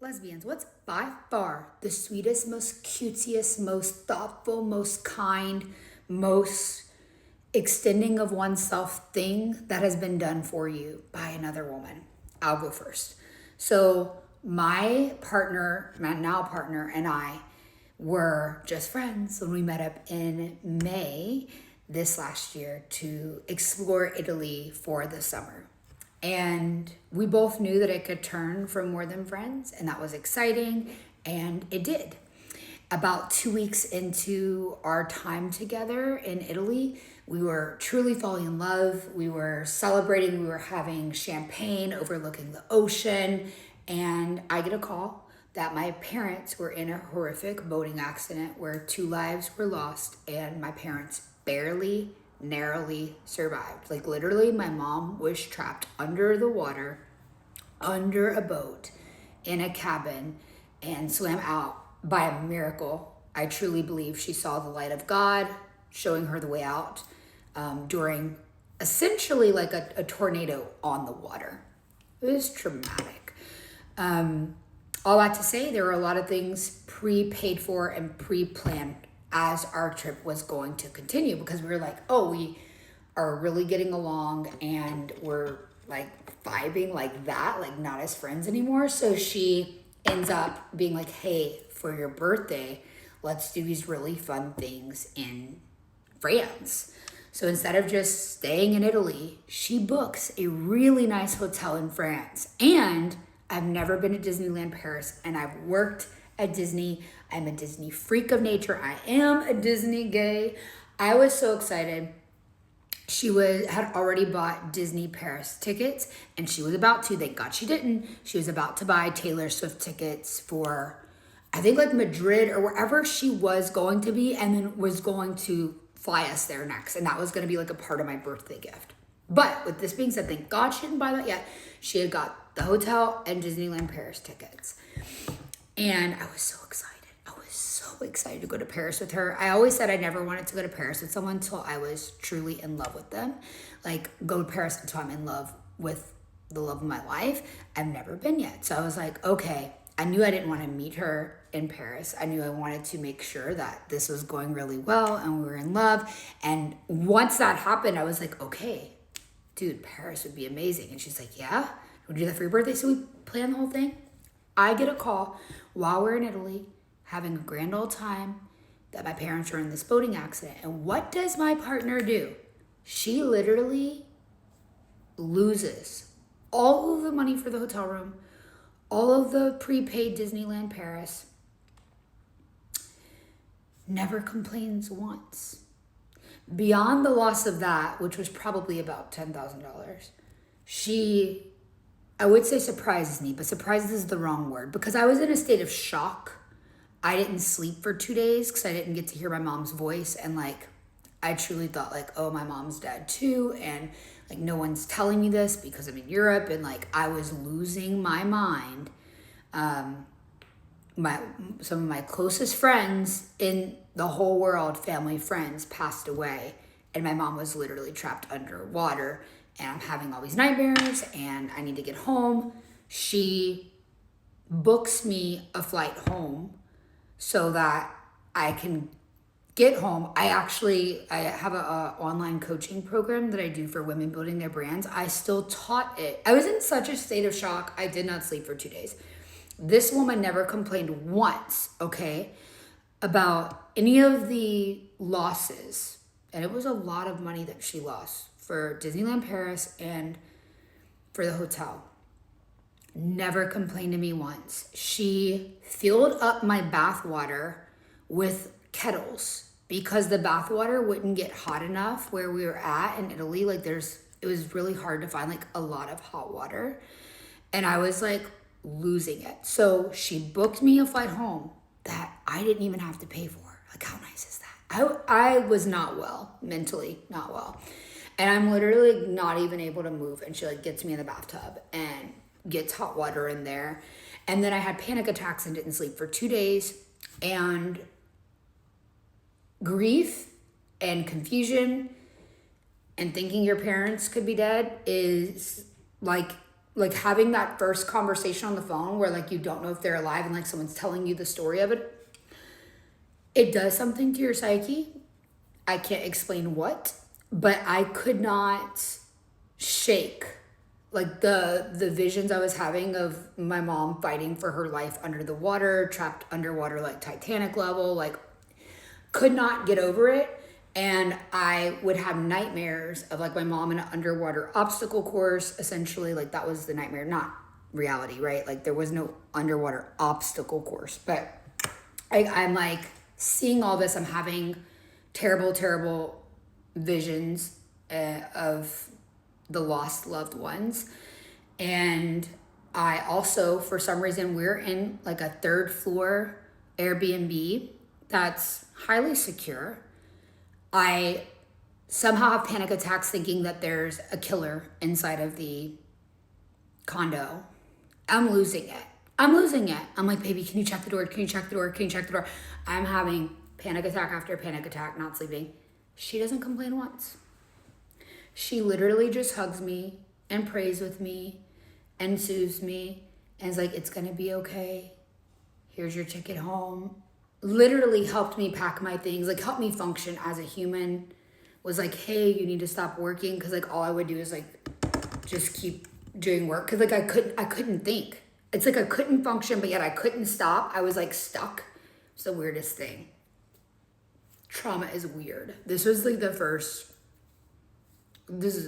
Lesbians, what's by far the sweetest, most cutesiest, most thoughtful, most kind, most extending of oneself thing that has been done for you by another woman? I'll go first. So, my partner, my now partner, and I were just friends when we met up in May this last year to explore Italy for the summer. And we both knew that it could turn from more than friends, and that was exciting, and it did. About 2 weeks into our time together in Italy, we were truly falling in love. We were celebrating, we were having champagne overlooking the ocean, and I get a call that my parents were in a horrific boating accident where 2 lives were lost, and my parents barely narrowly survived. Like literally, my mom was trapped under the water, under a boat, in a cabin, and swam out by a miracle. I truly believe she saw the light of God showing her the way out during essentially like a tornado on the water. It was traumatic. All that to say, there were a lot of things pre-paid for and pre-planned as our trip was going to continue, because we were like, oh, we are really getting along and we're like vibing like that, like not as friends anymore. So she ends up being like, hey, for your birthday, let's do these really fun things in France. So instead of just staying in Italy, she books a really nice hotel in France. And I've never been to Disneyland Paris, and I've worked at Disney. I'm a Disney freak of nature. I am a Disney gay. I was so excited. She had already bought Disney Paris tickets, and she was about to, thank God she didn't, she was about to buy Taylor Swift tickets for, I think like Madrid or wherever she was going to be, and then was going to fly us there next. And that was going to be like a part of my birthday gift. But with this being said, thank God she didn't buy that yet. She had got the hotel and Disneyland Paris tickets. And I was so excited. I was so excited to go to Paris with her. I always said I never wanted to go to Paris with someone until I was truly in love with them. Like, go to Paris until I'm in love with the love of my life. I've never been yet. So I was like, okay, I knew I didn't want to meet her in Paris. I knew I wanted to make sure that this was going really well and we were in love. And once that happened, I was like, okay, dude, Paris would be amazing. And she's like, yeah, we'll do that for your birthday. So we planned the whole thing. I get a call while we're in Italy, having a grand old time, that my parents are in this boating accident. And what does my partner do? She literally loses all of the money for the hotel room, all of the prepaid Disneyland Paris, never complains once. Beyond the loss of that, which was probably about $10,000, she, I would say, surprises me, but surprises is the wrong word, because I was in a state of shock. I didn't sleep for 2 days because I didn't get to hear my mom's voice, and like I truly thought like, oh, my mom's dead too, and like no one's telling me this because I'm in Europe, and like I was losing my mind. Some of my closest friends in the whole world, family, friends, passed away, and my mom was literally trapped underwater, and I'm having all these nightmares, and I need to get home. She books me a flight home so that I can get home. I have a online coaching program that I do for women building their brands. I still taught it. I was in such a state of shock. I did not sleep for 2 days. This woman never complained once, okay, about any of the losses. And it was a lot of money that she lost for Disneyland Paris and for the hotel. Never complained to me once. She filled up my bath water with kettles because the bath water wouldn't get hot enough where we were at in Italy. Like it was really hard to find like a lot of hot water. And I was like losing it. So she booked me a flight home that I didn't even have to pay for. Like, how nice is that? I was not well, mentally not well. And I'm literally not even able to move. And she like gets me in the bathtub and gets hot water in there. And then I had panic attacks and didn't sleep for 2 days. And grief and confusion and thinking your parents could be dead is like like having that first conversation on the phone where like you don't know if they're alive and like someone's telling you the story of it, it does something to your psyche. I can't explain what, but I could not shake like the visions I was having of my mom fighting for her life under the water, trapped underwater like Titanic level, like could not get over it. And I would have nightmares of like my mom in an underwater obstacle course. Essentially, like that was the nightmare, not reality, right? Like there was no underwater obstacle course. But I'm like seeing all this. I'm having terrible, terrible visions of the lost loved ones. And I also, for some reason, we're in like a 3rd floor Airbnb that's highly secure. I somehow have panic attacks thinking that there's a killer inside of the condo. I'm losing it. I'm like, baby, can you check the door? Can you check the door? Can you check the door? I'm having panic attack after panic attack, not sleeping. She doesn't complain once. She literally just hugs me and prays with me and soothes me and is like, it's gonna be okay. Here's your ticket home. Literally helped me pack my things, like helped me function as a human. Was like, hey, you need to stop working, because like all I would do is like just keep doing work, because like I couldn't think. It's like I couldn't function, but yet I couldn't stop. I was like stuck. It's the weirdest thing. Trauma is weird. This is the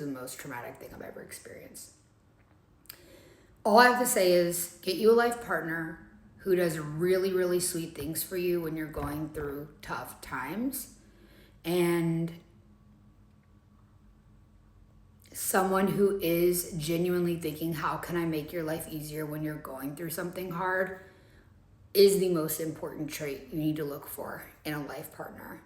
most traumatic thing I've ever experienced. All I have to say is get you a life partner who does really, really sweet things for you when you're going through tough times. And someone who is genuinely thinking, how can I make your life easier when you're going through something hard, is the most important trait you need to look for in a life partner.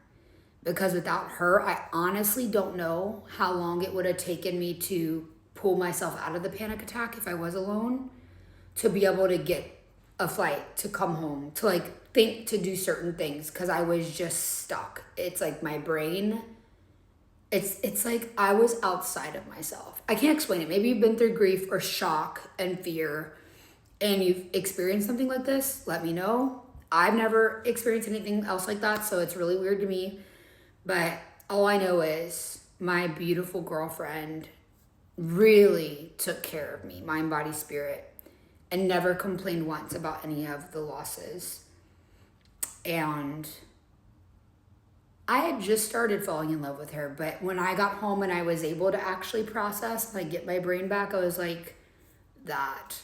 Because without her, I honestly don't know how long it would have taken me to pull myself out of the panic attack if I was alone, to be able to get a flight, to come home, to like think, to do certain things, because I was just stuck. It's like my brain, it's like I was outside of myself. I can't explain it. Maybe you've been through grief or shock and fear and you've experienced something like this. Let me know. I've never experienced anything else like that, so it's really weird to me. But all I know is my beautiful girlfriend really took care of me, mind, body, spirit, and never complained once about any of the losses. And I had just started falling in love with her, but when I got home and I was able to actually process, like get my brain back, I was like, that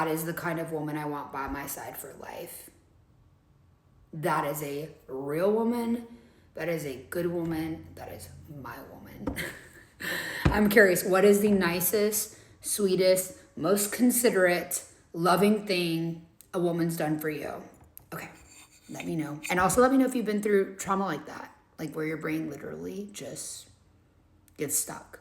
is the kind of woman I want by my side for life. That is a real woman. That is a good woman. That is my woman. I'm curious, what is the nicest, sweetest, most considerate, loving thing a woman's done for you? Okay, let me know. And also let me know if you've been through trauma like that, like where your brain literally just gets stuck.